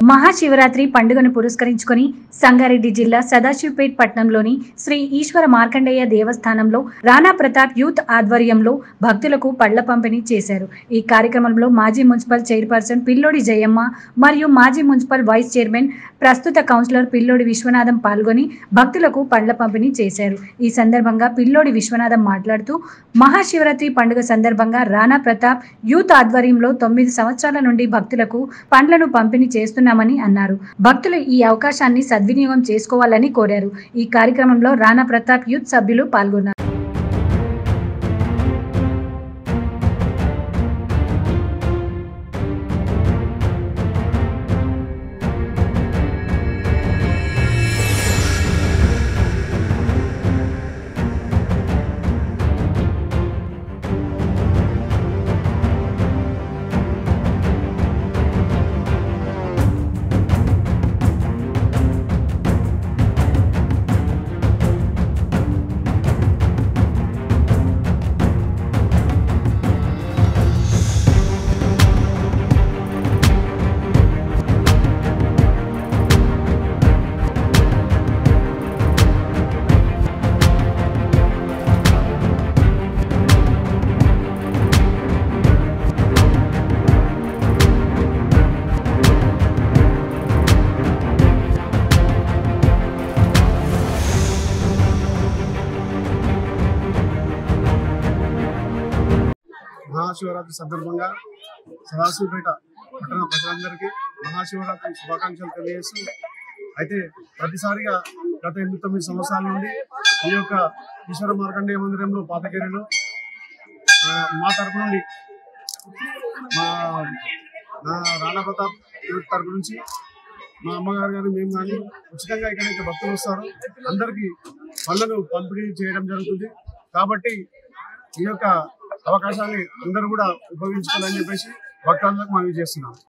మహాశివరాత్రి పండుగను పురస్కరించుకొని సంగారెడ్డి జిల్లా సదాశివపేట్ పట్టణంలోని శ్రీ ఈశ్వర మార్కండేయ దేవస్థానంలో రాణా ప్రతాప్ యూత్ ఆధ్వర్యంలో భక్తులకు పళ్ల పంపిణీ చేశారు। ఈ కార్యక్రమంలో మాజీ మున్సిపల్ చైర్పర్సన్ పిల్లోడి జయమ్మ మరియు మాజీ మున్సిపల్ వైస్ చైర్మన్ ప్రస్తుత కౌన్సిలర్ పిల్లోడి విశ్వనాథం పాల్గొని భక్తులకు పళ్ల పంపిణీ చేశారు। ఈ సందర్భంగా పిల్లోడి విశ్వనాథం మాట్లాడుతూ మహాశివరాత్రి పండుగ సందర్భంగా రాణా ప్రతాప్ యూత్ ఆధ్వర్యంలో 9 సంవత్సరాల నుండి భక్తులకు పండ్లను పంపిణీ చేస్తున్నామని అన్నారు। భక్తులు ఈ అవకాశాన్ని సద్వినియోగం చేసుకోవాలని కోరారు। ఈ కార్యక్రమంలో రాణా ప్రతాప్ యూత్ సభ్యులు పాల్గొన్నారు। మహాశివరాత్రి సందర్భంగా సదాశివపేట పట్టణ ప్రజలందరికీ మహాశివరాత్రి శుభాకాంక్షలు తెలియజేస్తూ, అయితే ప్రతిసారిగా గత 89 సంవత్సరాల నుండి ఈ యొక్క ఈశ్వర మార్కండేయ మందిరంలో పాతకేరిలో మా తరపు నుండి నా రాణా ప్రతాప్ తరపు నుంచి మా అమ్మగారు కానీ మేము కానీ ఉచితంగా ఎక్కడైతే భక్తులు వస్తారో అందరికీ పళ్ళను పంపిణీ చేయడం జరుగుతుంది। కాబట్టి ఈ యొక్క అవకాశాన్ని అందరూ కూడా ఉపయోగించుకోవాలని చెప్పేసి భక్తులకు మనవి చేస్తున్నాం।